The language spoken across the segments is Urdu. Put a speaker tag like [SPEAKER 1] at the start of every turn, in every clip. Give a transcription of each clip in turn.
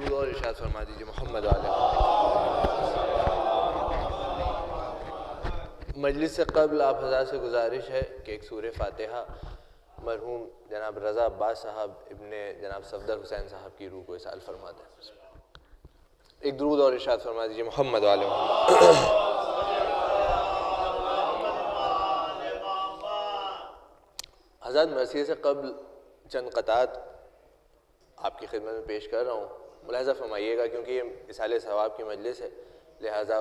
[SPEAKER 1] درود اور ارشاد فرما دیجیے محمد علیہ. مجلس سے قبل آپ حضرات سے گزارش ہے کہ ایک سورہ فاتحہ مرحوم جناب رضا عباس صاحب ابن جناب صفدر حسین صاحب کی روح کو اصال فرما دیں. ایک درود اور ارشاد فرما دیجیے محمد علیہ محمد. حضرات مرثیے سے قبل چند قطعات آپ کی خدمت میں پیش کر رہا ہوں، ملاحظہ فرمائیے گا کیونکہ یہ اصالِ ثواب کی مجلس ہے، لہٰذا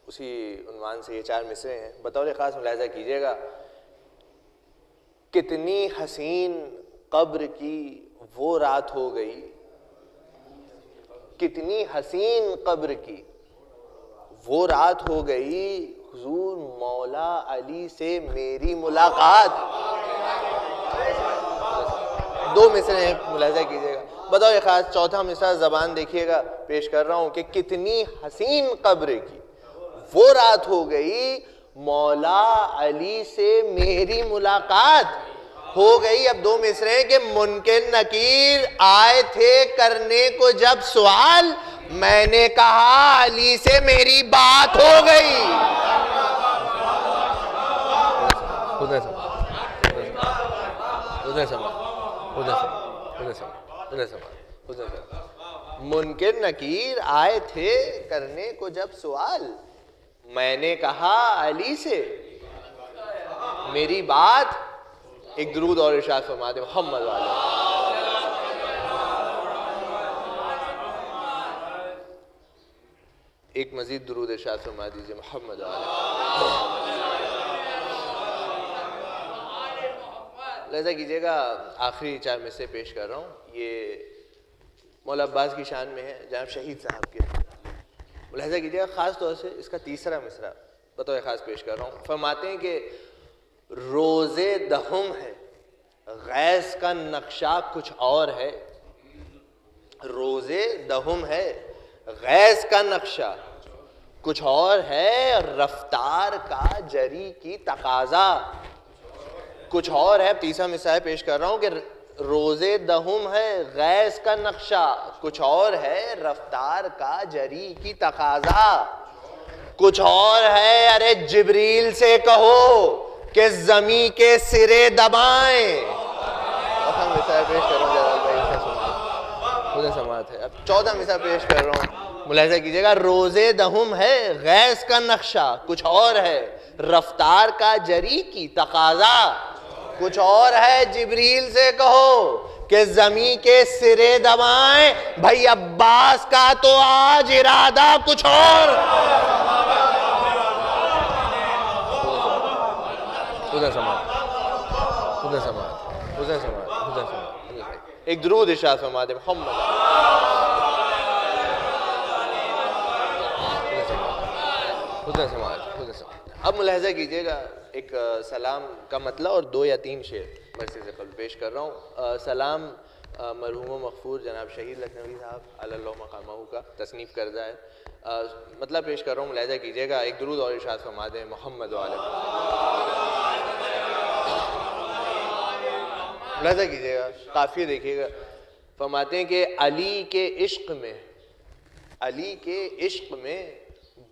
[SPEAKER 1] اسی عنوان سے یہ 4 مصرے ہیں. بطور خاص ملاحظہ کیجیے گا. کتنی حسین قبر کی وہ رات ہو گئی، کتنی حسین قبر کی وہ رات ہو گئی، حضور مولا علی سے میری ملاقات. 2 مصرے ہیں، ملاحظہ کیجیے گا. بطور خاص چوتھا مصرع زبان دیکھیے گا، پیش کر رہا ہوں کہ کتنی حسین قبر کی وہ رات ہو گئی، مولا علی سے میری ملاقات ہو گئی. اب 2 مصرے کہ منکر نکیر آئے تھے کرنے کو جب سوال، میں نے کہا علی سے میری بات ہو گئی. منکر نکیر آئے تھے کرنے کو جب سوال، میں نے کہا علی سے میری بات. ایک درود اور ارشاد فرما دے محمد علیہ. ایک مزید درود ارشاد فرما دیجیے محمد علیہ. لہذا کیجیے گا آخری 4 مصرے پیش کر رہا ہوں، یہ مولا عباس کی شان میں ہے، جناب شہید صاحب کے. ملاحظہ کیجیے گا خاص طور سے اس کا تیسرا مصرع بطور خاص پیش کر رہا ہوں. فرماتے ہیں کہ روز دہم ہے غیث کا نقشہ کچھ اور ہے. روز دہم ہے غیث کا نقشہ کچھ اور ہے، رفتار کا جری کی تقاضا کچھ اور ہے. تیسرا مصرع پیش کر رہا ہوں کہ روز دہم ہے غیث کا نقشہ کچھ اور ہے، رفتار کا جری کی تقاضا کچھ اور ہے. ارے جبریل سے کہو کہ زمین کے سرے دبائیں. مصرع پیش کر رہا ہوں جلال بھائی، خود سماعت ہے. اب 14 مصرع پیش کر رہا ہوں، ملاحظہ کیجیے گا. روز دہم ہے غیث کا نقشہ کچھ اور ہے، رفتار کا جری کی تقاضا کچھ اور ہے. جبریل سے کہو کہ زمین کے سرے دبائیں، بھائی عباس کا تو آج ارادہ کچھ اور. ایک درود ارشاد فرما دے محمد. اب ملاحظہ کیجیے گا ایک سلام کا مطلب اور 2 یا 3 شعر مرثیے سے قبل پیش کر رہا ہوں. سلام مرحوم و مغفور جناب شہید لکھنوی صاحب علی اللہ مقامہ کا تصنیف کردہ ہے. مطلب پیش کر رہا ہوں، ملاحظہ کیجیے گا. ایک درود اور ارشاد فرما دیں محمد علیہ. ملاحظہ کیجیے گا، قافیہ دیکھیے گا. فرماتے ہیں کہ علی کے عشق میں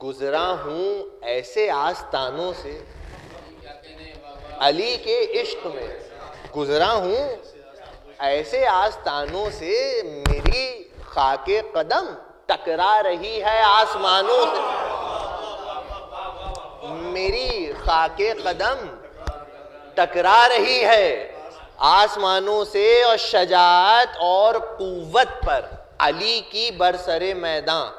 [SPEAKER 1] گزرا ہوں ایسے آستانوں سے. علی کے عشق میں گزرا ہوں ایسے آستانوں سے، میری خاک قدم ٹکرا رہی ہے آسمانوں سے. میری خاک قدم ٹکرا رہی ہے آسمانوں سے، اور شجاعت اور قوت پر علی کی برسر میدان.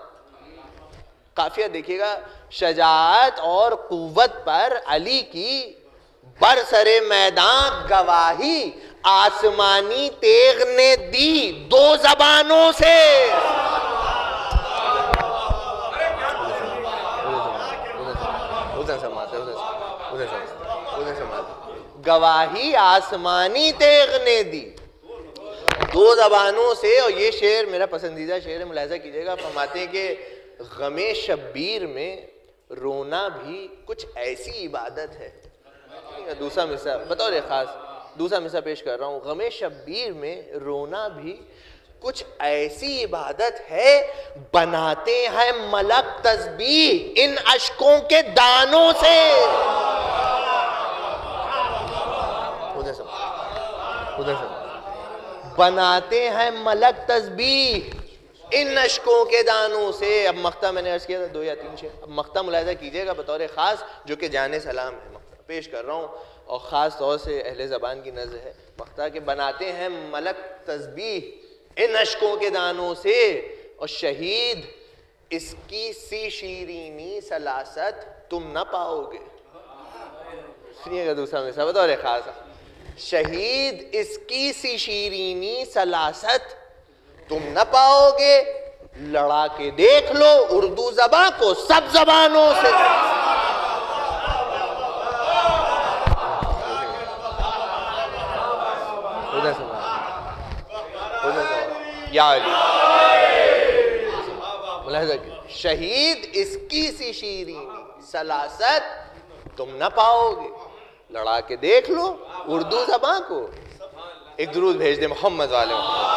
[SPEAKER 1] قافیہ دیکھیے گا. شجاعت اور قوت پر علی کی برسر میدان گواہی آسمانی تیغ نے دی 2 زبانوں سے. گواہی آسمانی تیغ نے دی 2 زبانوں سے. اور یہ شعر میرا پسندیدہ شعر ہے، ملاحظہ کیجیے گا. فرماتے ہیں کہ غم شبیر میں رونا بھی کچھ ایسی عبادت ہے. دوسرا مصرع بطور خاص دوسرا مصرع پیش کر رہا ہوں. غم شبیر میں رونا بھی کچھ ایسی عبادت ہے بناتے ہیں ملک تسبیح ان اشکوں کے دانوں سے. بناتے ہیں ملک تسبیح ان اشکوں کے دانوں سے. اب مقطع میں نے عرض کیا تھا 2 یا 3 شعر. اب مقطع ملاحظہ کیجئے گا بطور خاص جو کہ جان سلام ہے. مقطع پیش کر رہا ہوں اور خاص طور سے اہل زبان کی نظر ہے. مقطع کہ بناتے ہیں ملک تسبیح ان اشکوں کے دانوں سے اور شہید اس کی سی شیرینی سلاست تم نہ پاؤ گے. سنیے گا دوسرا مثال بطور خاص. شہید اس کی سی شیرینی سلاست تم نہ پاؤ گے، لڑا کے دیکھ لو اردو زباں کو سب زبانوں سے. یا علی ملاحظہ کی شہید اس کی سی شیرینی سلاست تم نہ پاؤ گے، لڑا کے دیکھ لو اردو زباں کو. ایک درود بھیج دے محمد والے محمد.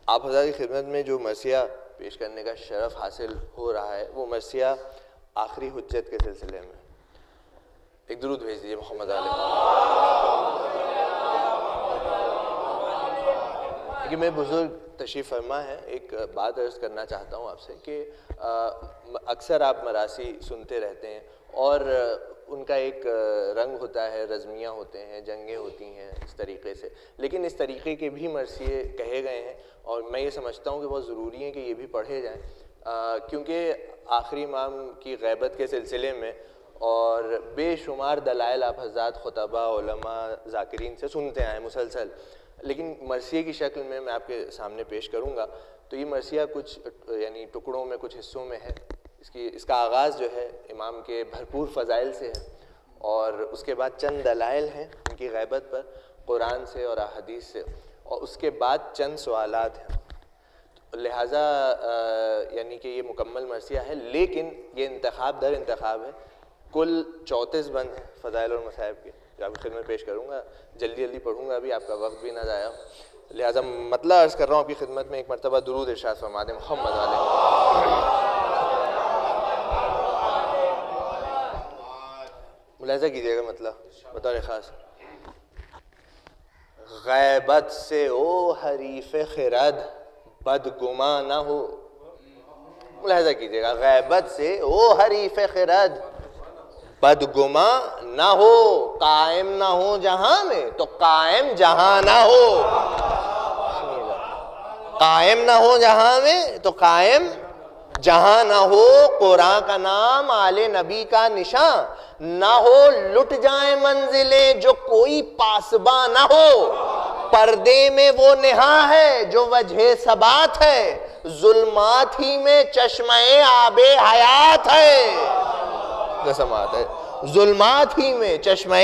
[SPEAKER 1] آپ حضرات کی خدمت میں جو مرثیہ پیش کرنے کا شرف حاصل ہو رہا ہے وہ مرثیہ آخری حجت کے سلسلے میں. ایک درود بھیج دیجیے محمد علیہ. کہ میں بزرگ تشریف فرما ہے. ایک بات عرض کرنا چاہتا ہوں آپ سے کہ اکثر آپ مراثی سنتے رہتے ہیں اور ان کا ایک رنگ ہوتا ہے، رزمیہ ہوتے ہیں، جنگیں ہوتی ہیں اس طریقے سے. لیکن اس طریقے کے بھی مرثیے کہے گئے ہیں اور میں یہ سمجھتا ہوں کہ بہت ضروری ہے کہ یہ بھی پڑھے جائیں کیونکہ آخری امام کی غیبت کے سلسلے میں اور بے شمار دلائل آپ حضرات خطبہ علماء ذاکرین سے سنتے آئے مسلسل. لیکن مرثیے کی شکل میں آپ کے سامنے پیش کروں گا. تو یہ مرثیہ کچھ یعنی ٹکڑوں میں کچھ حصوں میں ہے. اس کا آغاز جو ہے امام کے بھرپور فضائل سے ہے اور اس کے بعد چند دلائل ہیں ان کی غیبت پر قرآن سے اور احادیث سے اور اس کے بعد چند سوالات ہیں. لہٰذا یعنی کہ یہ مکمل مرثیہ ہے لیکن یہ انتخاب در انتخاب ہے. کل 34 بند ہیں فضائل اور مصائب کے جو آپ کی خدمت پیش کروں گا. جلدی جلدی پڑھوں گا ابھی آپ کا وقت بھی نہ ضائع ہو. لہٰذا مطلع عرض کر رہا ہوں آپ کی خدمت میں. ایک مرتبہ درود ارشاد فرما دیں محمد علیہ. ملاحظہ کیجیے گا مطلب بطور خاص. غیبت سے او حریف خرد بدگماں نہ ہو. ملاحظہ کیجیے گا غیبت سے او حریف خرد بدگماں نہ ہو. قائم نہ ہو جہاں میں تو قائم جہاں نہ ہو. قائم نہ ہو جہاں میں تو قائم جہاں نہ ہو. قرآن کا نام آل نبی کا نشان نہ ہو. لٹ جائیں منزلیں جو کوئی پاسباں نہ ہو. پردے میں وہ نہاں ہے جو وجہ ثبات ہے. ظلمات ہی میں چشمہ آب حیات ہے. سماعت ہے. ظلمات ہی میں چشمہ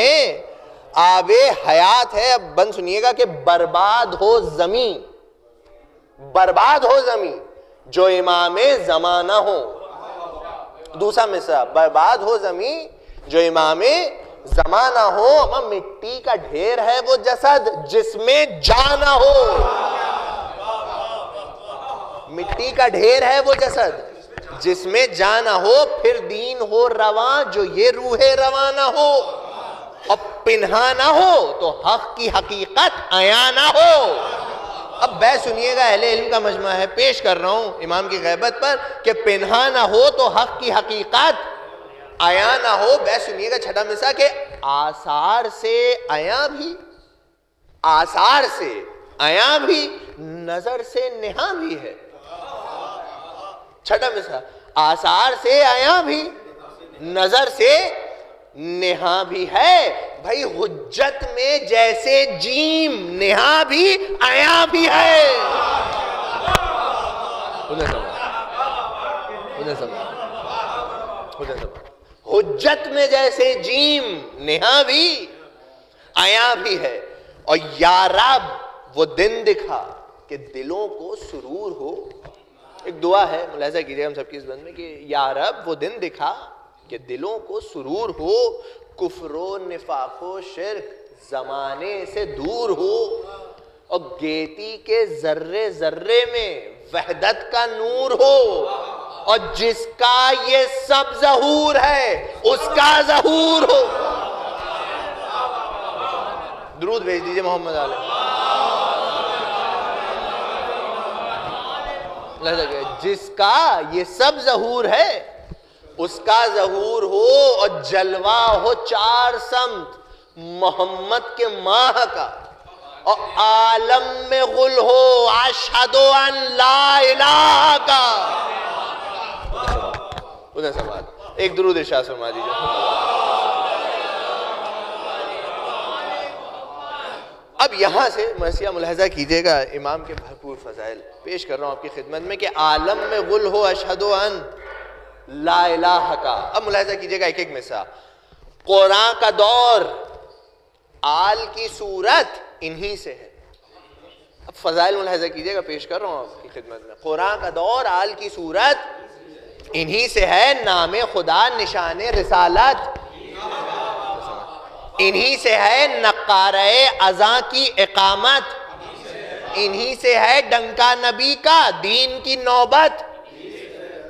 [SPEAKER 1] آب حیات ہے. اب بند سنیے گا کہ برباد ہو زمین، برباد ہو زمین جو امام زمانہ ہو. دوسرا مصرع برباد ہو زمین جو امام زمانہ ہو. اما مٹی کا ڈھیر ہے وہ جسد جس میں جان نہ ہو. مٹی کا ڈھیر ہے وہ جسد جس میں جان نہ ہو. پھر دین ہو رواں جو یہ روح رواں نہ ہو. اور پنہا نہ ہو تو حق کی حقیقت عیاں نہ ہو. اب بیت سنیے گا اہل علم کا مجمع ہے. پیش کر رہا ہوں امام کی غیبت پر کہ پنہا نہ ہو تو حق کی حقیقت عیاں نہ ہو. بیت سنیے گا چھٹا مصرع کہ آثار سے عیاں بھی، آثار سے عیاں بھی، نظر سے نہاں بھی ہے. چھٹا مصرع آثار سے عیاں بھی، نظر سے نہاں بھی ہے. بھائی حجت میں جیسے جیم نہاں بھی عیاں بھی ہے. حجت میں جیسے جیم نہا بھی آیا بھی ہے، اور یا رب وہ دن دکھا کہ دلوں کو سرور ہو۔ ایک دعا ہے، ملاحظہ کیجئے ہم سب کی اس بند میں، کہ یا رب وہ دن دکھا کہ دلوں کو سرور ہو، کفر و نفاق و شرک زمانے سے دور ہو، اور گیتی کے ذرے ذرے میں وحدت کا نور ہو، اور جس کا یہ سب ظہور ہے اس کا ظہور ہو۔ درود بھیج دیجئے محمد علیہ۔ جس کا یہ سب ظہور ہے اس کا ظہور ہو، اور جلوہ ہو چار سمت محمد کے ماہ کا، اور عالم میں غل ہو اشہد ان لا الہ کا۔ ادھر سے بات ایک درود ارشاد فرما دیجیے۔ اب یہاں سے مرثیہ ملاحظہ کیجئے گا، امام کے بھرپور فضائل پیش کر رہا ہوں آپ کی خدمت میں، کہ عالم میں غل ہو اشہد ان لا الہ کا۔ اب ملاحظہ کیجئے گا ایک ایک مثال۔ قرآن کا دور، آل کی صورت انہی سے ہے۔ اب فضائل ملاحظہ کیجئے گا، پیش کر رہا ہوں آپ کی خدمت میں۔ قرآن کا دور، آل کی صورت انہی سے ہے، نام خدا نشان رسالت انہی سے ہے، نقارہ اذاں کی اقامت انہی سے ہے، ڈنکا نبی کا دین کی نوبت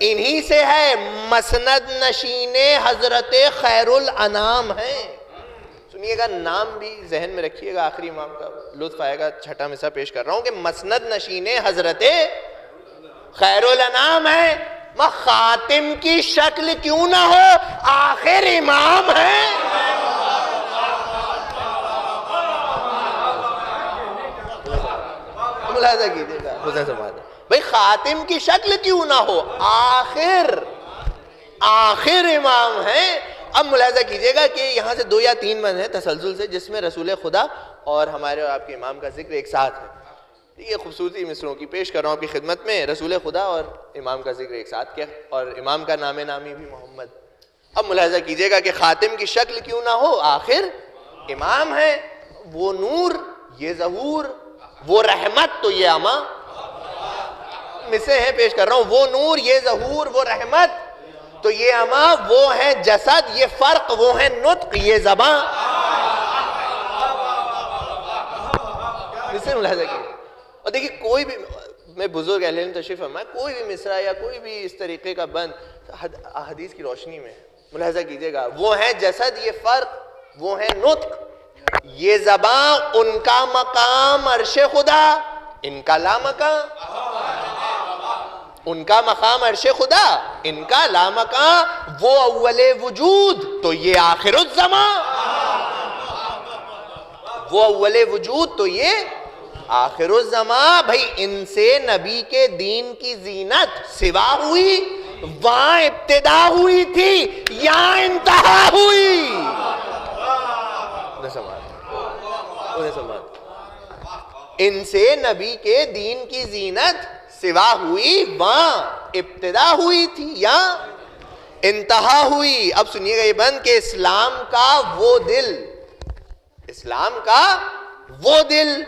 [SPEAKER 1] انہی سے ہے، مسند نشین حضرت خیر الانام ہے۔ سنیے گا، نام بھی ذہن میں رکھیے گا، آخری امام کا لطف آئے گا۔ چھٹا مثال پیش کر رہا ہوں کہ مسند نشین حضرت خیر الانام ہے، خاتم کی شکل کیوں نہ ہو آخر امام ہے۔ ملاحظہ کیجئے گا، حسن سماعت بھئی خاتم کی شکل کیوں نہ ہو آخر امام ہے۔ اب ملاحظہ کیجئے گا کہ یہاں سے 2 یا 3 بند ہیں تسلسل سے، جس میں رسول خدا اور ہمارے اور آپ کے امام کا ذکر ایک ساتھ ہے۔ یہ خوبصورتی مصروں کی پیش کر رہا ہوں آپ کی خدمت میں، رسول خدا اور امام کا ذکر ایک ساتھ کیا، اور امام کا نام نامی بھی محمد۔ اب ملاحظہ کیجئے گا کہ خاتم کی شکل کیوں نہ ہو آخر امام ہے، وہ نور یہ ظہور، وہ رحمت تو یہ اما، مثلیں ہیں پیش کر رہا ہوں، وہ نور یہ ظہور، وہ رحمت تو یہ اما، وہ ہے جسد یہ فرق، وہ ہے نطق یہ زباں۔ مثلیں ملاحظہ کیجئے، اور دیکھیں کوئی بھی، میں بزرگ اہل علم تشریف فرمائے، کوئی بھی مصرع یا کوئی بھی اس طریقے کا بند احادیث کی روشنی میں ملاحظہ کیجئے گا، وہ ہے جسد یہ فرق، وہ ہے نطق یہ زباں، ان کا مقام عرش خدا ان کا لا مقام، ان کا مقام عرش خدا ان کا لا مقام، وہ اول وجود تو یہ آخر الزمان، وہ اول وجود تو یہ آخر الزمان۔ بھئی ان سے نبی کے دین کی زینت سوا ہوئی، وہاں ابتدا ہوئی تھی یا انتہا ہوئی؟ ان سے نبی کے دین کی زینت سوا ہوئی، وہاں ابتدا ہوئی تھی یا انتہا ہوئی۔ اب سنیے گا یہ بند کہ اسلام کا وہ دل، اسلام کا وہ دل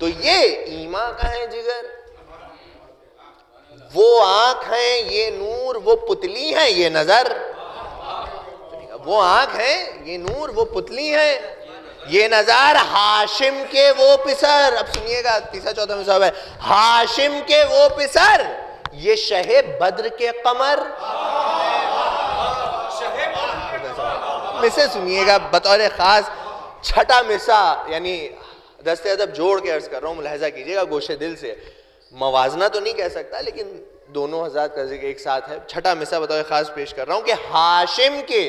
[SPEAKER 1] تو یہ ایمان کا ہے جگر، وہ آنکھ ہیں یہ نور، وہ پتلی ہیں یہ نظر، وہ آنکھ ہیں یہ نور، وہ پتلی ہیں یہ نظر، ہاشم کے وہ پسر۔ اب سنیے گا تیسرا چوتھا مثال ہے، ہاشم کے وہ پسر یہ شہ بدر کے قمر۔ مثل سنیے گا بطور خاص چھٹا مثال، یعنی دست ادب جوڑ کے عرض کر رہا ہوں، ملاحظہ کیجئے گا گوشے دل سے، موازنہ تو نہیں کہہ سکتا لیکن دونوں حضرات کا ذکر ایک ساتھ ہے۔ چھٹا مثال بطور خاص پیش کر رہا ہوں کہ ہاشم کے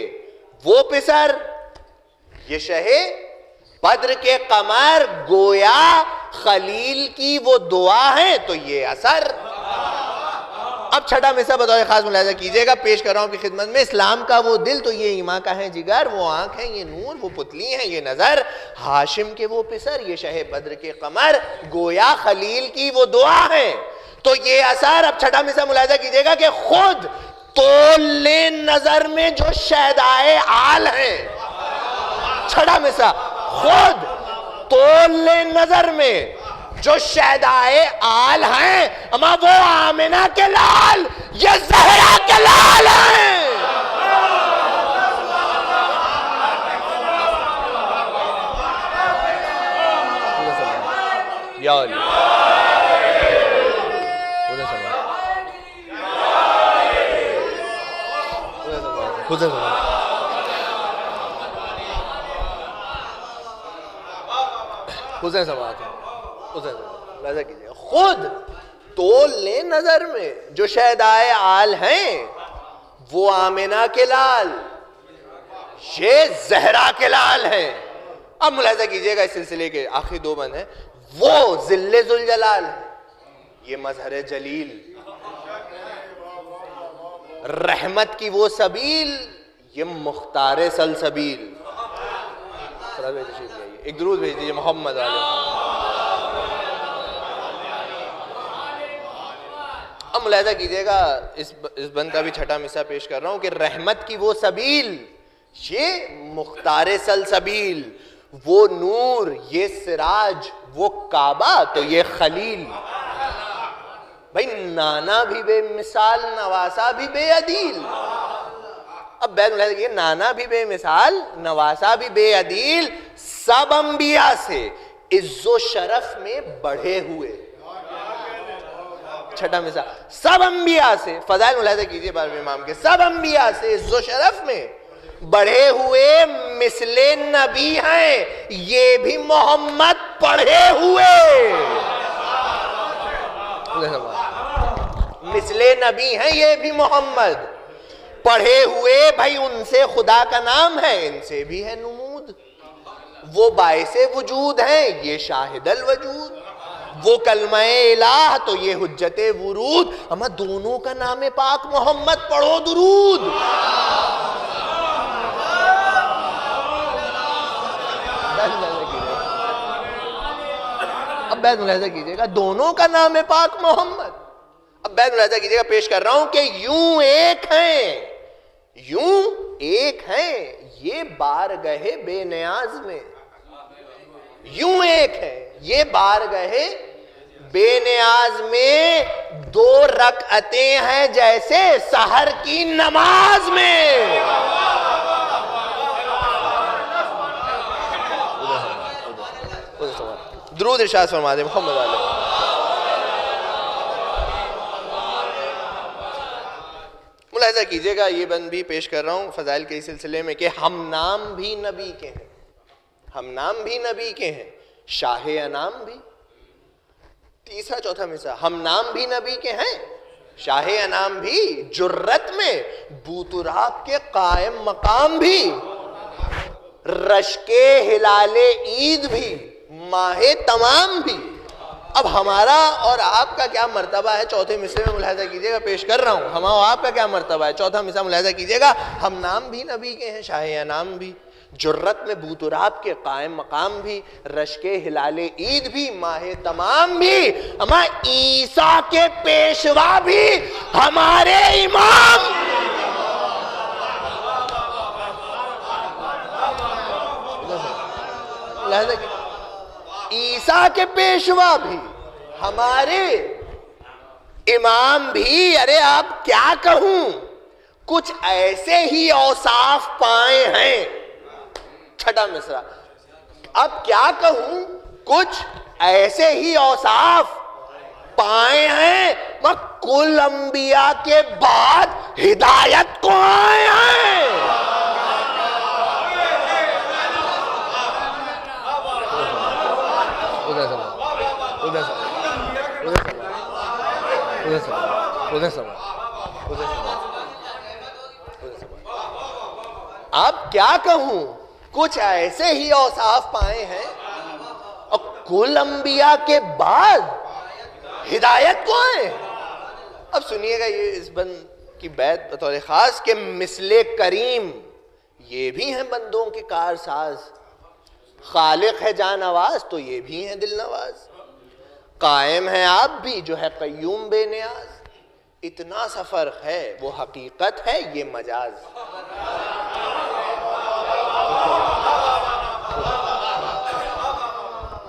[SPEAKER 1] وہ پسر یہ شہ بدر کے قمر، گویا خلیل کی وہ دعا ہے تو یہ اثر۔ اب چھٹا مثال بطور خاص ملاحظہ کیجئے گا، پیش کر رہا ہوں کی خدمت میں، اسلام کا وہ دل تو یہ ایمان کا ہے جگر، وہ آنکھ ہے یہ نور، وہ پتلی ہے یہ نظر، ہاشم کے وہ پسر یہ شہ بدر کے قمر، گویا خلیل کی وہ دعا ہے تو یہ اثر۔ اب چھٹا مثال ملاحظہ کیجئے گا کہ خود تول لے نظر میں جو شیدائے عال ہیں. چھٹا مصرع, خود تول لے نظر میں جو شیدائے عال ہیں, اما وہ آمنہ کے لال یہ زہرا کے لال ہیں. یا علی حسین سماعت لہذا کیجئے خود تول لے نظر میں جو شہدائے عال ہیں وہ آمنہ کے لال یہ زہرا کے لال ہیں. اب ملاحظہ کیجئے گا اس سلسلے کے آخری دو بند ہیں. وہ ذل ذوالجلال یہ مظہر جلیل, رحمت کی وہ سبیل یہ مختار سلسبیل. ایک درود بھیج دیجئے محمد علیہ. اب ملاحظہ کیجئے گا اس بند کا بھی چھٹا مصرع پیش کر رہا ہوں کہ رحمت کی وہ سبیل یہ مختار سلسبیل, وہ نور یہ سراج, وہ کعبہ تو یہ خلیل. بھئی نانا بھی بے مثال نواسا بھی بے عدیل. اب بیت ملاحظہ کیجئے نانا بھی بے مثال نواسا بھی بے عدیل, سب انبیاء سے عز و شرف میں بڑھے ہوئے. چھٹا مصرع, سب انبیاء سے, فضائل ملاحظہ کیجئے بارہویں امام کے, سب انبیاء سے عز و شرف میں بڑھے ہوئے مثل نبی ہیں یہ بھی محمد پڑھے ہوئے. مثل نبی ہیں یہ بھی محمد پڑھے ہوئے. بھائی ان سے خدا کا نام ہے, ان سے بھی ہے نمود. وہ باعث وجود ہیں یہ شاہد الوجود. وہ کلمہ الہ تو یہ حجت ورود. اما دونوں کا نام پاک محمد پڑھو درود. اب بیت ملاحظہ کیجئے گا دونوں کا نام پاک محمد. اب بیت ملاحظہ کیجئے گا پیش کر رہا ہوں کہ یوں ایک ہیں, یوں ایک ہیں یہ بارگاہ بے نیاز میں. یوں ایک ہے یہ بارگاہ بے نیاز میں, دو رکعتیں ہیں جیسے سحر کی نماز میں. درود ارشاد فرما دے محمد علیہ. ملاحظہ کیجئے گا یہ بند بھی پیش کر رہا ہوں فضائل کے سلسلے میں کہ ہم نام بھی نبی کے ہیں, ہم نام بھی نبی کے ہیں, شاہ انام بھی. تیسرا چوتھا مصرع, ہم نام بھی نبی کے ہیں, شاہ انام بھی, جرت میں بوتراب کے قائم مقام بھی, رشک ہلال عید بھی, ماہ تمام بھی. اب ہمارا اور آپ کا کیا مرتبہ ہے چوتھے مصرع میں ملاحظہ کیجئے گا پیش کر رہا ہوں. ہمارا اور آپ کا کیا مرتبہ ہے چوتھا مصرع ملاحظہ کیجئے گا. ہم نام بھی نبی کے ہیں, شاہ انام بھی, جرت میں بوتراب کے قائم مقام بھی, رشک ہلال عید بھی, ماہ تمام بھی, اما عیسیٰ کے پیشوا بھی ہمارے امام. عیسیٰ کے پیشوا بھی ہمارے امام بھی. ارے آپ کیا کہوں, کچھ ایسے ہی اوصاف پائے ہیں. چھٹا مصرع, اب کیا کہوں کچھ ایسے ہی اوصاف پائے ہیں, کل انبیاء کے بعد ہدایت کو آئے ہیں. اب کیا کہوں کچھ ایسے ہی اوصاف پائے ہیں اور کل انبیاء کے بعد ہدایت کو آئے. اب سنیے گا یہ اس بند کی بیت بطور خاص کہ مثل کریم یہ بھی ہیں بندوں کے کارساز, خالق ہے جان آواز تو یہ بھی ہیں دل نواز, قائم ہے آپ بھی جو ہے قیوم بے نیاز, اتنا سا فرق ہے، وہ حقیقت ہے، یہ مجاز۔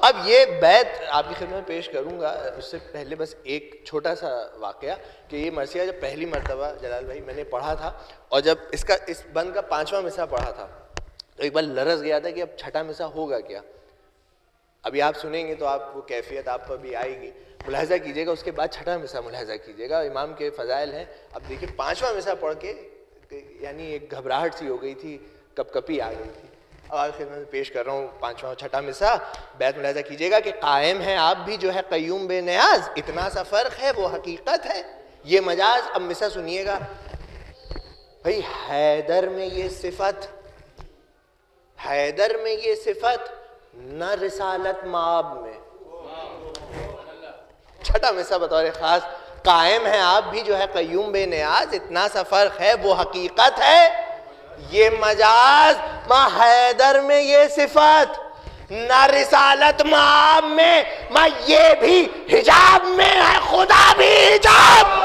[SPEAKER 1] اب یہ بیت آپ کی خدمت میں پیش کروں گا، اس سے پہلے بس ایک چھوٹا سا واقعہ کہ یہ مرثیہ جب پہلی مرتبہ جلال بھائی میں نے پڑھا تھا، اور جب اس بند کا 5واں مصرع پڑھا تھا تو ایک بار لرز گیا تھا کہ اب چھٹا مصرع ہوگا کیا۔ ابھی آپ سنیں گے تو آپ وہ کیفیت آپ پر بھی آئے گی، ملاحظہ کیجیے گا، اس کے بعد چھٹا مصرع ملاحظہ کیجیے گا، امام کے فضائل ہیں۔ اب دیکھیے 5واں مصرع پڑھ کے یعنی ایک گھبراہٹ سی ہو گئی تھی، کپ کپی آ گئی تھی۔ اب آپ خدمت میں پیش کر رہا ہوں 5واں چھٹا مصرع، بیت ملاحظہ کیجیے گا کہ قائم ہے آپ بھی جو ہے قیوم بے نیاز، اتنا سا فرق ہے، وہ حقیقت ہے، یہ مجاز۔ اب مصرع سنیے گا بھئی، حیدر میں یہ صفت، حیدر میں یہ صفت نہ رسالت مآب میں۔ چھٹا مصرع بطور خاص، قائم ہے آپ بھی جو ہے قیوم بے نیاز، اتنا سا فرق ہے، وہ حقیقت ہے، یہ مجاز۔ ماں حیدر میں یہ صفت نہ رسالت مآب میں، ماں یہ بھی حجاب میں ہے، خدا بھی حجاب۔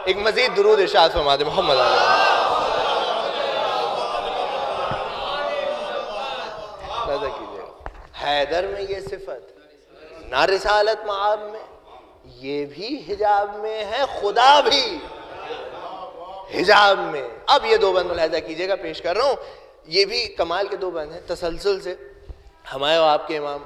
[SPEAKER 1] ایک مزید درود ارشاد فرما دے محمد علیہ۔ حیدر میں یہ صفت نہ رسالت مآب میں، یہ بھی حجاب میں ہے، خدا بھی حجاب میں۔ اب یہ دو بند ملاحظہ کیجئے گا، پیش کر رہا ہوں، یہ بھی کمال کے دو بند ہیں، تسلسل سے ہمارے اور آپ کے امام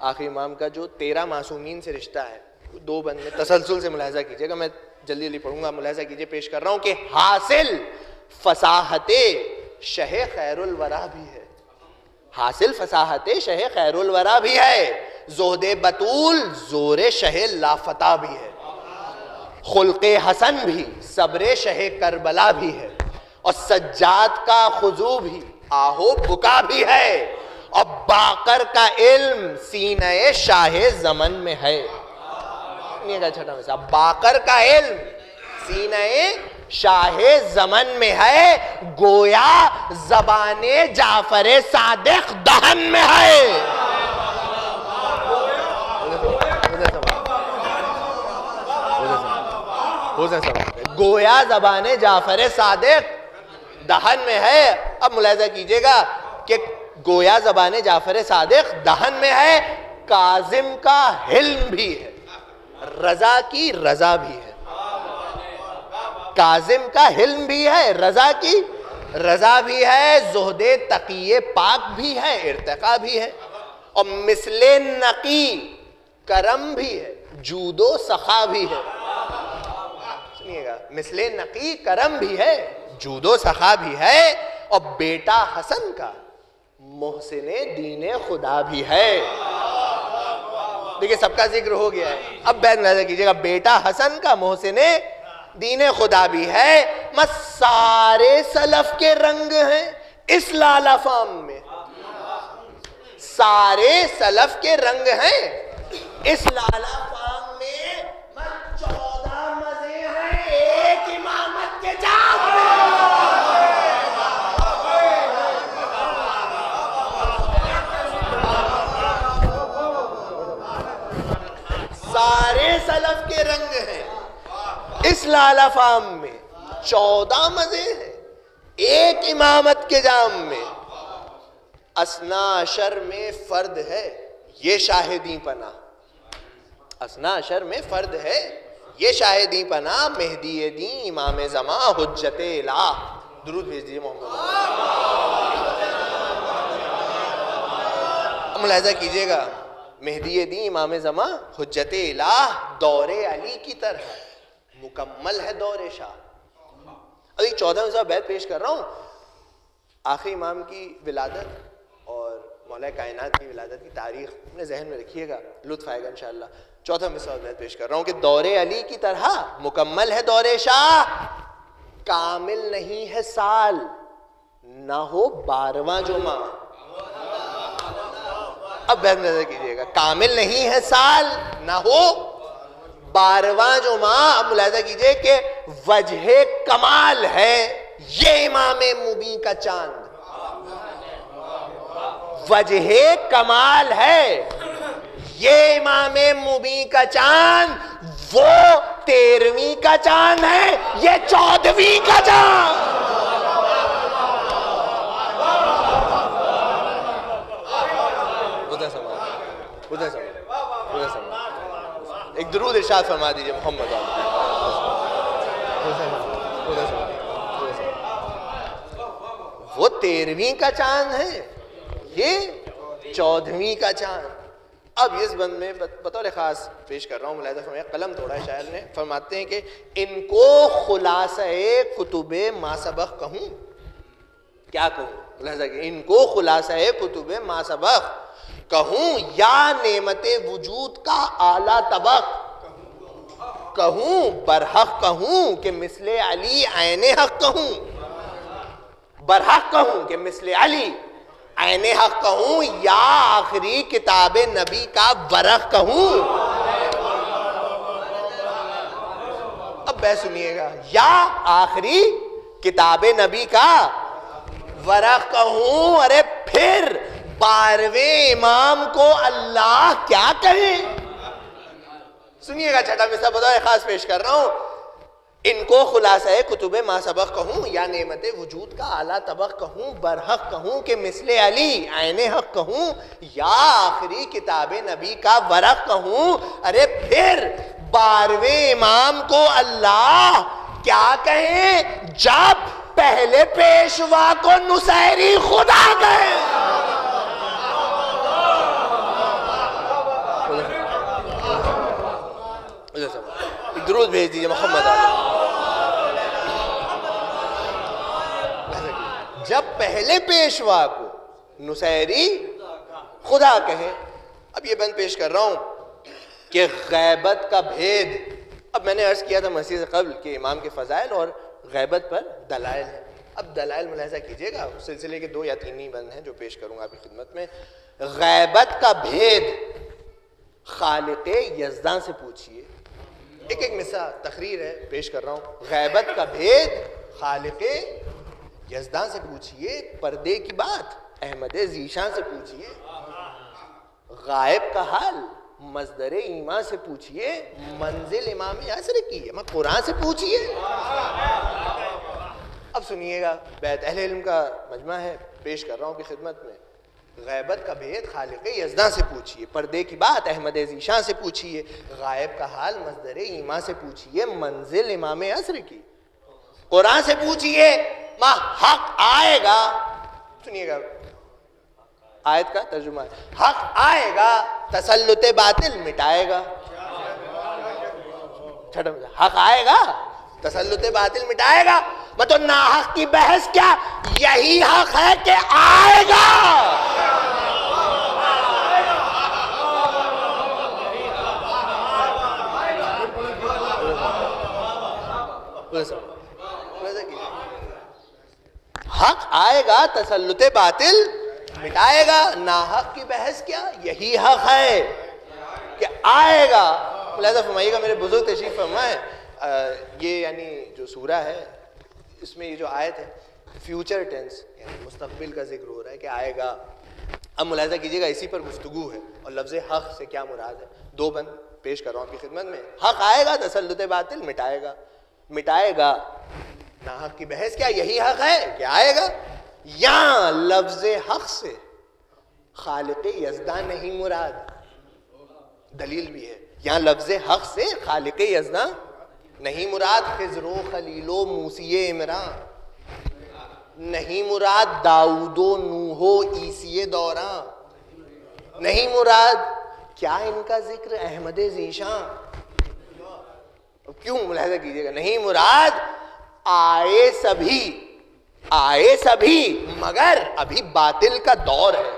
[SPEAKER 1] آخری امام کا جو 13 معصومین سے رشتہ ہے، دو بند میں تسلسل سے ملاحظہ کیجئے گا، میں جلدی جلدی پڑھوں گا، ملاحظہ کیجئے، پیش کر رہا ہوں کہ حاصل فصاحت شہ خیر الورا بھی ہے، حاصل فصاحت شہ خیر الورا بھی ہے، زہد بطول زور شہ لافتہ بھی ہے، خلق حسن بھی صبر شہ کربلا بھی ہے، اور سجاد کا خضوع بھی آہو بکا بھی ہے، اور باقر کا علم سینہ شاہ زمن میں ہے۔ چھٹا میں باقر کا علم سینہ شاہ زمن میں ہے، گویا زبان جعفر صادق دہن میں ہے۔ گویا زبان جعفر صادق دہن میں ہے۔ اب ملاحظہ کیجئے گا کہ گویا زبان جعفر صادق دہن میں ہے، کاظم کا حلم بھی ہے، رضا کی رضا بھی ہے، کاظم کا حلم بھی ہے، رضا کی رضا بھی ہے، زہد تقی پاک بھی ہے، ارتقا بھی ہے، اور مثل نقی کرم بھی ہے، جود و سخا بھی ہے۔ سنیے گا، مثل نقی کرم بھی ہے، جود و سخا بھی ہے، اور بیٹا حسن کا محسن دین خدا بھی ہے۔ دیکھیں سب کا ذکر ہو گیا ہے، اب بیت ملاحظہ کیجئے گا، بیٹا حسن کا محسن دین خدا بھی ہے، سارے سلف کے رنگ ہیں اس لالہ فام میں، سارے سلف کے رنگ ہیں اس لالہ فام میں، 14 مزے ہیں ایک امامت کے جام میں۔ سارے سلف کے رنگ ہیں اس لالہ فام میں، 14 مزے ہیں ایک امامت کے جام میں، اسنا عشر میں فرد ہے یہ شاہدی پناہ، اسنا عشر میں فرد ہے یہ شاہدی پناہ، مہدی دین امام زمان حجت الہ۔ درود بھیج دیجئے محمد۔ ملاحظہ کیجئے گا، مہدی دین امام زمان حجت الہ، دور علی کی طرح مکمل ہے دور شاہ۔ ابھی 14ویں صاحب بیت پیش کر رہا ہوں، آخری امام کی ولادت اور مولا کائنات کی ولادت کی تاریخ اپنے ذہن میں رکھیے گا، لطف آئے گا انشاءاللہ۔ 14ویں صاحب بیت پیش کر رہا ہوں کہ دور علی کی طرح مکمل ہے دور شاہ، کامل نہیں ہے سال نہ ہو 12واں جمعہ۔ اب بیت نظر کیجئے گا، کامل نہیں ہے سال نہ ہو 12واں جو ماہ، اب ملاحظہ کیجئے کہ وجہ کمال ہے یہ امام مبین کا چاند، وجہ کمال ہے یہ امام مبین کا چاند، وہ 13ویں کا چاند ہے، یہ 14ویں کا چاند۔ ایک درود ارشاد فرما دیجئے محمد وہ 13ویں کا چاند ہے، یہ 14ویں کا چاند۔ اب اس بند میں بطور خاص پیش کر رہا ہوں، ملاحظہ فرمائے، قلم توڑا ہے شاعر نے، فرماتے ہیں کہ ان کو خلاصہ کتب ما سبق کہوں، کیا کہوں؟ ملاحظہ کہ ان کو خلاصہ کتب ما سبق کہوں، یا نعمت وجود کا اعلیٰ طبق کہوں، برحق کہوں کہ مثل علی عین حق کہوں، برحق کہوں کہ مثل علی عین حق کہوں، یا آخری کتاب نبی کا ورق کہوں۔ اب بے سنیے گا، یا آخری کتاب نبی کا ورق کہوں، ارے پھر 12ویں امام کو اللہ کیا کہے؟ سنیے گا چھٹا مثال بطور خاص پیش کر رہا ہوں، ان کو خلاصہ کتب ما سبق کہوں، یا نعمت وجود کا اعلیٰ طبق کہوں، برحق کہوں کہ مثل علی عین حق کہوں، یا آخری کتاب نبی کا ورق کہوں، ارے پھر 12ویں امام کو اللہ کیا کہیں جب پہلے پیشوا کو نصیری خدا کہے؟ درود بھیج دیجئے محمد جب پہلے پیشوا کو نصیری خدا کہے۔ اب یہ بند پیش کر رہا ہوں کہ غیبت کا بھید، اب میں نے عرض کیا تھا مسیح سے قبل کہ امام کے فضائل اور غیبت پر دلائل ہیں۔ اب دلائل ملاحظہ کیجئے گا، اس سلسلے کے 2 یا 3 ہی بند ہیں جو پیش کروں گا آپ کی خدمت میں۔ غیبت کا بھید خالق یزداں سے پوچھئے، ایک مثال تقریر ہے پیش کر رہا ہوں، غیبت کا بھید خالق یزداں سے پوچھئے، پردے کی بات احمد ذیشان سے پوچھئے، غائب کا حال مصدر ایمان سے پوچھئے، منزل امام عصر کی ہے قرآن سے پوچھئے۔ اب سنیے گا، بیت اہل علم کا مجمع ہے، پیش کر رہا ہوں کی خدمت میں، غیبت کا بھید خالق یزداں سے پوچھئے، پردے کی بات احمد ذیشان سے پوچھئے، غائب کا حال مصدر ایمان سے پوچھئے، منزل امام عصر کی قرآن سے پوچھئے، ماں حق آئے گا، سنیے گا آیت کا ترجمہ ہے، حق آئے گا تسلط باطل مٹائے گا، حق آئے گا تسلط باطل مٹائے گا، مطلب ناحق کی بحث کیا، یہی حق ہے کہ آئے گا۔ حق آئے گا تسلط باطل مٹائے گا، ناحق کی بحث کیا، یہی حق ہے کہ آئے گا۔ ملاحظہ فرمائیے گا، میرے بزرگ تشریف فرمائے، یہ یعنی جو سورہ ہے اس میں یہ جو آیت ہے فیوچر ٹینس یعنی مستقبل کا ذکر ہو رہا ہے کہ آئے گا۔ اب ملاحظہ کیجئے گا اسی پر گفتگو ہے، اور لفظ حق سے کیا مراد ہے، 2 بند پیش کر رہا ہوں آپ کی خدمت میں۔ حق آئے گا تسلط باطل مٹائے گا، مٹائے گا، ناحق کی بحث کیا، یہی حق ہے کہ آئے گا۔ یا لفظ حق سے خالق یزداں نہیں مراد، دلیل بھی ہے، یہاں لفظ حق سے خالق یزداں نہیں مراد، خضر و خلیل و موسی عمران نہیں مراد، داؤد و نوح و عیسی دوراں نہیں مراد، کیا ان کا ذکر احمد ذیشان، کیوں ملاحظہ کیجئے گا، نہیں مراد، آئے سبھی مگر ابھی باطل کا دور ہے،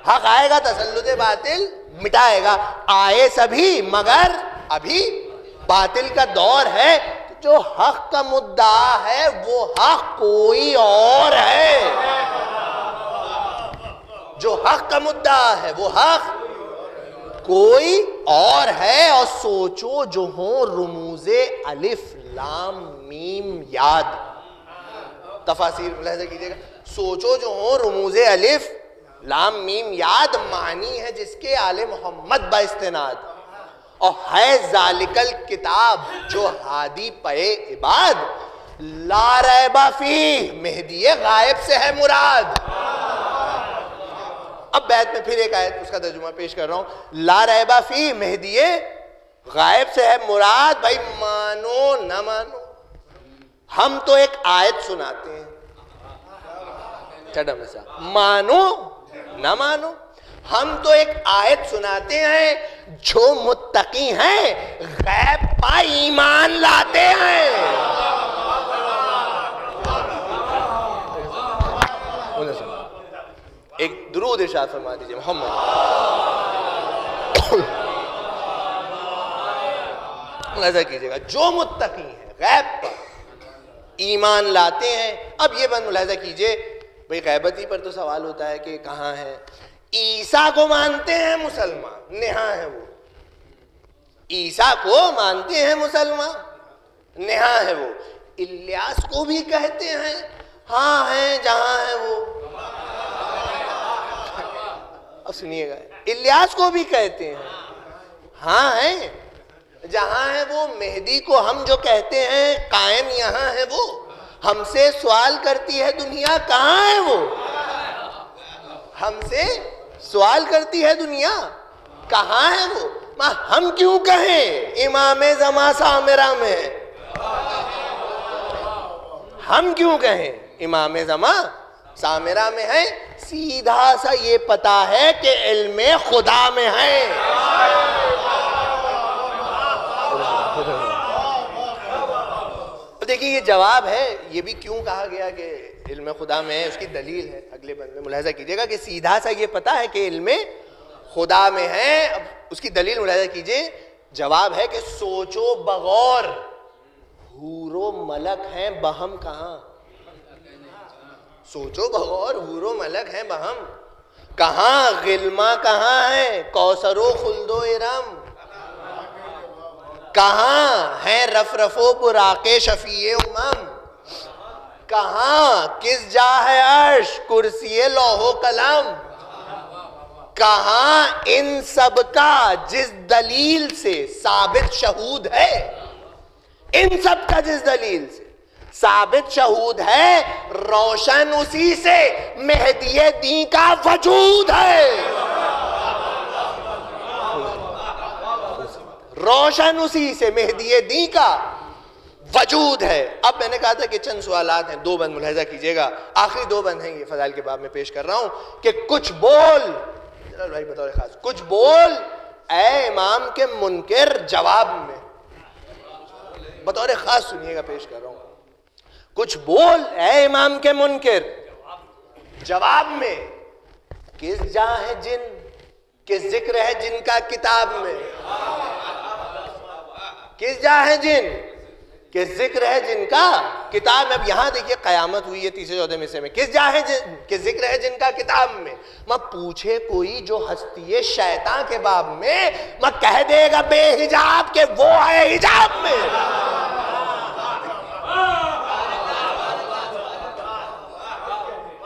[SPEAKER 1] حق آئے گا تسلط باطل مٹائے گا، آئے سبھی مگر ابھی باطل کا دور ہے، جو حق کا مدعا ہے وہ حق کوئی اور ہے، جو حق کا مدعا ہے وہ حق کوئی اور ہے اور سوچو جو ہوں رموز الف لام میم یاد. تفاسیر ملاحظہ کیجئے گا, سوچو جو ہوں رموز الف لام میم یاد, معنی ہے جس کے آل محمد با استناد, اور ہے ذالکل کتاب جو ہادی پے عباد, لا ریب فیہ مہدی غائب سے ہے مراد. اب بیت میں پھر ایک آیت اس کا ترجمہ پیش کر رہا ہوں, لا ریب فیہ مہدی غائب سے ہے مراد. بھائی مانو نہ مانو, ہم تو ایک آیت سناتے ہیں, چڈم ایسا مانو نہ مانو, ہم تو ایک آیت سناتے ہیں, جو متقی ہیں غیب پا ایمان لاتے ہیں. ایک درود ارشاد فرما دیجئے محمد. ملاحظہ کیجئے گا, جو متقی ہیں غیب پر ایمان لاتے ہیں. اب یہ بات ملاحظہ کیجئے, بھئی غیبتی پر تو سوال ہوتا ہے کہ کہاں ہے. عیسیٰ کو مانتے ہیں مسلمان, نہاں ہے وہ. عیسیٰ کو مانتے ہیں مسلمان, نہاں ہے وہ. الیاس کو بھی کہتے ہیں, ہاں ہیں جہاں ہے وہ. اب سنیے گا, الیاس کو بھی کہتے ہیں, ہاں ہیں جہاں ہے وہ. مہدی کو ہم جو کہتے ہیں قائم یہاں ہے وہ. ہم سے سوال کرتی ہے دنیا کہاں ہے وہ. ہم سے سوال کرتی ہے دنیا کہاں ہے وہ. ہم کیوں کہیں امام زمان سامرہ میں ہے, ہم کیوں کہیں امام زمان سامرہ میں ہے. سیدھا سا یہ پتا ہے کہ علم خدا میں ہے. دیکھیے یہ جواب ہے, یہ بھی کیوں کہا گیا کہ علم خدا میں ہے, اس کی دلیل ہے اگلے بند میں. ملاحظہ کیجئے گا کہ سیدھا سا یہ پتا ہے کہ علم خدا میں ہے. اب اس کی دلیل ملاحظہ کیجئے, جواب ہے کہ سوچو بغور حور و ملک ہیں بہم کہاں. سوچو بغور حور و ملک ہیں بہم کہاں. غلما کہاں ہے, کوثر و خلد و ارم کہاں ہیں, رف و براق شفیع امم کہاں. کس جا ہے عرش کرسی لوح و قلم کہاں. ان سب کا جس دلیل سے ثابت شہود ہے, ان سب کا جس دلیل سے ثابت شہود ہے, روشن اسی سے مہدی دین کا وجود ہے. روشن اسی سے مہدی دین کا وجود ہے. اب میں نے کہا تھا کہ چند سوالات ہیں, دو بند ملاحظہ کیجئے گا, آخری دو بند ہیں یہ فضائل کے باب میں پیش کر رہا ہوں, کہ کچھ بول بھائی بطور خاص, کچھ بول اے امام کے منکر جواب میں, بطور خاص سنیے گا پیش کر رہا ہوں. کچھ بول اے امام کے منکر جواب میں, کس جا ہے جن, کس ذکر ہے جن کا کتاب میں. کس جا ہے جن, کس ذکر ہے جن کا کتاب میں. اب یہاں دیکھیے قیامت ہوئی ہے تیسرے چوتھے حصے میں, کس جا ہے جن, کس ذکر ہے جن کا کتاب میں. میں پوچھے کوئی جو ہستی ہے شیطان کے باب میں, میں کہہ دے گا بے حجاب کہ وہ ہے حجاب میں.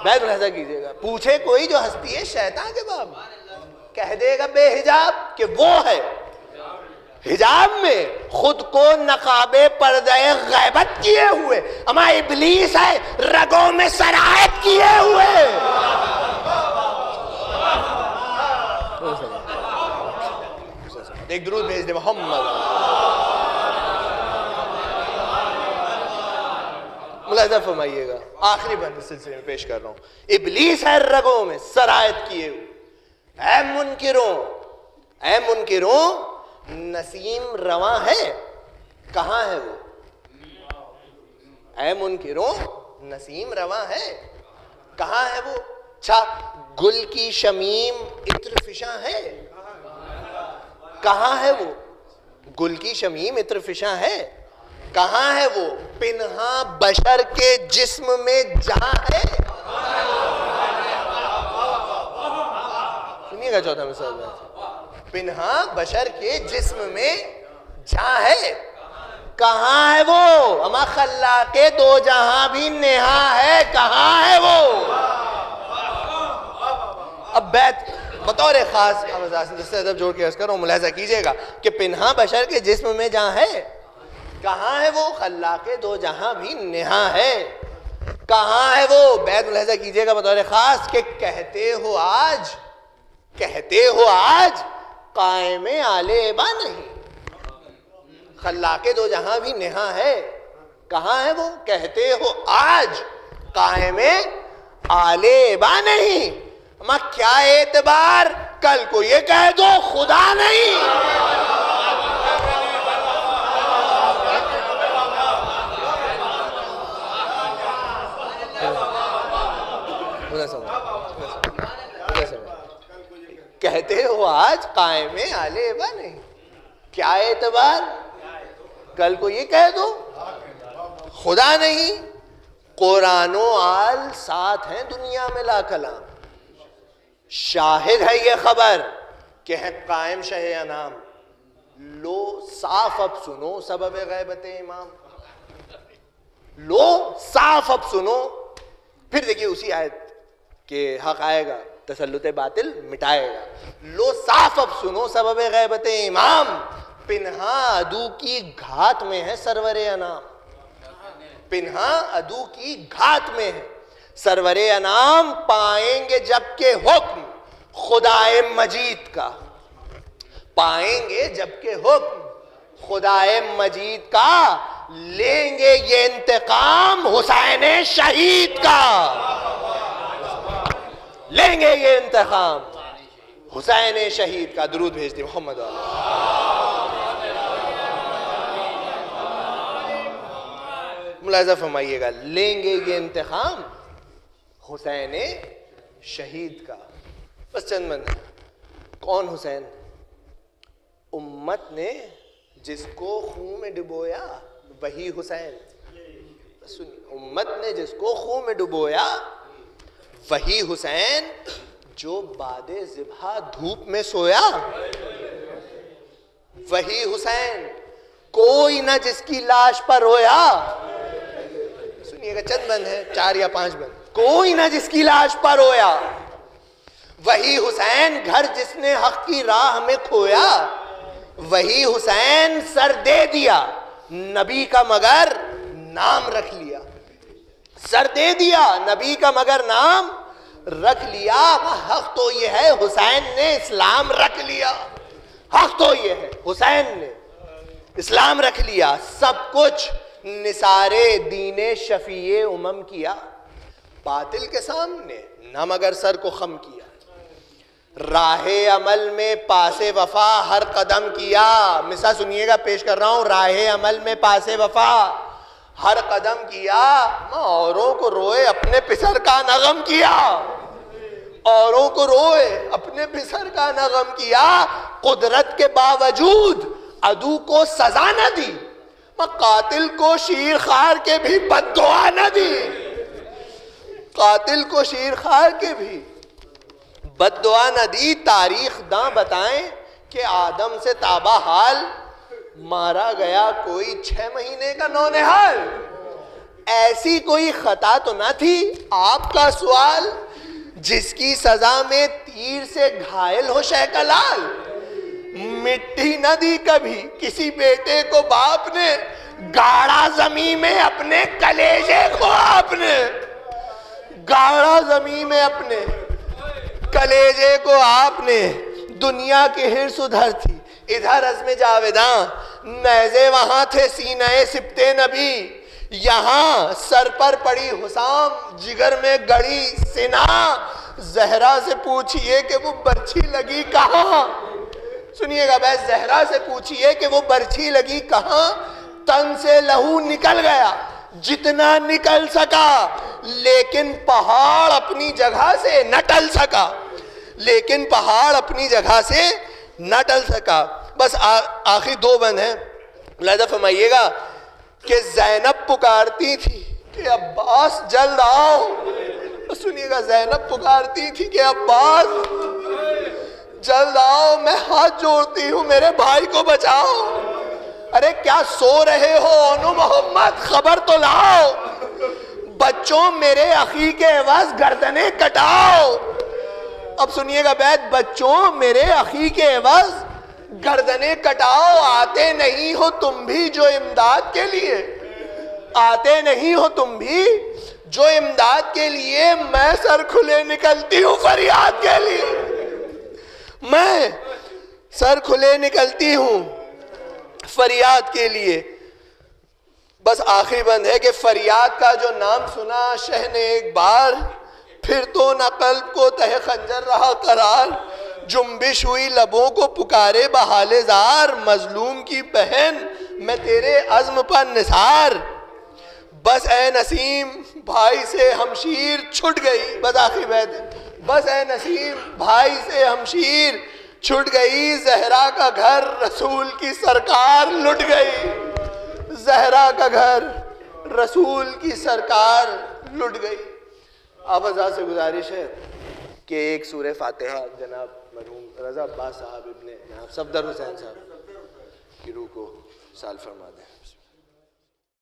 [SPEAKER 1] میں ملاحظہ کیجئے گا, پوچھے کوئی جو ہستی ہے شیطان کے باب میں, کہہ دے گا بے حجاب کہ وہ ہے حجاب میں. خود کو نقاب پردہ غیبت کیے ہوئے, اما ابلیس ہے رگوں میں سرایت کیے ہوئے. ایک درود بھیج دے محمد. ملاحظہ فرمائیے گا, آخری بند اس سلسلے میں پیش کر رہا ہوں. ابلیس ہے رگوں میں سرایت کیے ہوئے. اے منکروں, اے منکروں, نسیم رواں ہے کہاں ہے وہ. اے منکروں, نسیم رواں ہے کہاں ہے وہ. اچھا, گل کی شمیم عطر فشاں ہے کہاں ہے وہ. گل کی شمیم عطر فشاں ہے کہاں ہے وہ. پنہاں بشر کے جسم میں جہاں ہے. سنیے گا چوتھا مثال, پنہاں بشر کے جسم میں جہاں ہے، کہاں ہے وہ؟ اما خلاق دو جہاں بھی نہاں ہے، کہاں ہے وہ؟ اب بیت بطور خاص جس سے ادب جوڑ کے عرض کر رہا ہوں، ملاحظہ کیجئے گا کہ پنہاں بشر کے جسم میں جہاں ہے، کہاں ہے وہ؟ خلاق دو جہاں بھی نہاں ہے، کہاں ہے وہ؟ بیت ملاحظہ کیجئے گا بطور خاص کہ کہتے ہو آج قائم آلے با نہیں، خلاق دو جہاں بھی نہاں ہے، کہاں ہے وہ؟ کہتے ہو آج قائم آلے با نہیں، اما کیا اعتبار کل کو یہ کہہ دو خدا نہیں۔ کہتے ہو آج قائم آلے با نہیں، کیا اعتبار کل کو یہ کہہ دو خدا نہیں۔ قرآن و آل ساتھ ہیں دنیا میں لا کلام، شاہد ہے یہ خبر کہ ہے قائم شہ انام، لو صاف اب سنو سبب غیبت امام، لو صاف اب سنو۔ پھر دیکھیے اسی آیت کہ حق آئے گا تسلط باطل مٹائے گا، لو صاف اب سنو سبب غیبت امام، پنہاں عدو کی گھات میں ہے سرور انام، پنہاں عدو کی گھات میں ہے سرور انام، پائیں گے جب کہ حکم خدائے مجید کا، پائیں گے جب کہ حکم خدائے مجید کا، لیں گے یہ انتقام حسین شہید کا، لیں گے یہ انتقام حسین شہید کا۔ درود بھیج دی محمد ملاحظہ فرمائیے گا، لیں گے یہ انتقام حسین شہید کا۔ بس چند منٹ، کون حسین؟ امت نے جس کو خون میں ڈبویا وہی حسین، سنیے، امت نے جس کو خون میں ڈبویا وہی حسین، جو بعد ذبح دھوپ میں سویا وہی حسین، کوئی نہ جس کی لاش پر رویا، سنیے گا چند بند ہے، 4 یا 5 بند، کوئی نہ جس کی لاش پر رویا وہی حسین، گھر جس نے حق کی راہ میں کھویا وہی حسین، سر دے دیا نبی کا مگر نام رکھ لیا، سر دے دیا نبی کا مگر نام رکھ لیا، حق تو یہ ہے حسین نے اسلام رکھ لیا، حق تو یہ ہے حسین نے اسلام رکھ لیا، سب کچھ نثار دین شفیع امم کیا، باطل کے سامنے نہ مگر سر کو خم کیا، راہ عمل میں پاس وفا ہر قدم کیا، مثال سنیے گا پیش کر رہا ہوں، راہ عمل میں پاس وفا ہر قدم کیا، اوروں کو روئے اپنے پسر کا نہ غم کیا، اوروں کو روئے اپنے پسر کا نہ غم کیا، قدرت کے باوجود عدو کو سزا نہ دی، قاتل کو شیر خار کے بھی بد دعا نہ دی، قاتل کو شیر خار کے بھی بد دعا نہ دی، تاریخ داں بتائیں کہ آدم سے تابہ حال مارا گیا کوئی 6 مہینے کا نونہال، ایسی کوئی خطا تو نہ تھی آپ کا سوال جس کی سزا میں تیر سے گھائل ہو شہ کا لال، مٹی نہ دی کبھی کسی بیٹے کو باپ نے، گاڑا زمین میں اپنے کلیجے کو آپ نے، گاڑا زمین میں اپنے کلیجے کو آپ نے، دنیا کی ہرس ادھر تھی ادھر عزم جاویداں، نیزے وہاں تھے سینہ سبت نبی، یہاں سر پر پڑی حسام جگر میں گڑی سنا، زہرا سے پوچھئے کہ وہ برچھی لگی کہاں، سنیے گا بھائی، زہرا سے پوچھئے کہ وہ برچھی لگی کہاں، تن سے لہو نکل گیا جتنا نکل سکا، لیکن پہاڑ اپنی جگہ سے نہ ٹل سکا، لیکن پہاڑ اپنی جگہ سے نہ ٹل سکا۔ بس آخری 2 بند ہیں، ملاحظہ فرمائیے گا کہ زینب پکارتی تھی کہ عباس جلد آؤ، سنیے گا، زینب پکارتی تھی کہ عباس جلد آؤ، میں ہاتھ جوڑتی ہوں، میرے بھائی کو بچاؤ۔ ارے کیا سو رہے ہو انو محمد، خبر تو لاؤ، بچوں میرے اخی کے عوض گردنیں کٹاؤ۔ اب سنیے گا بیت، بچوں میرے اخی کے عوض گردنیں کٹاؤ، آتے نہیں ہو تم بھی جو امداد کے لیے، آتے نہیں ہو تم بھی جو امداد کے لیے، میں سر کھلے نکلتی ہوں فریاد کے لیے، میں سر کھلے نکلتی ہوں فریاد کے لیے۔ بس آخری بند ہے کہ فریاد کا جو نام سنا شہ نے ایک بار، پھر تو نہ قلب کو تہ خنجر رہا قرار، جنبش ہوئی لبوں کو پکارے بحال زار، مظلوم کی بہن میں تیرے عزم پر نثار، بس اے نسیم بھائی سے ہمشیر چھٹ گئی۔ بس آخری بیت ہے، بس اے نسیم بھائی سے ہمشیر چھٹ گئی، زہرا کا گھر رسول کی سرکار لٹ گئی، زہرا کا گھر رسول کی سرکار لٹ گئی۔ آپ حضرات سے گزارش ہے کہ ایک سورہ فاتحہ جناب مرحوم رضا عباس صاحب ابن جناب صفدر حسین صاحب کی روح کو سال فرما دیں۔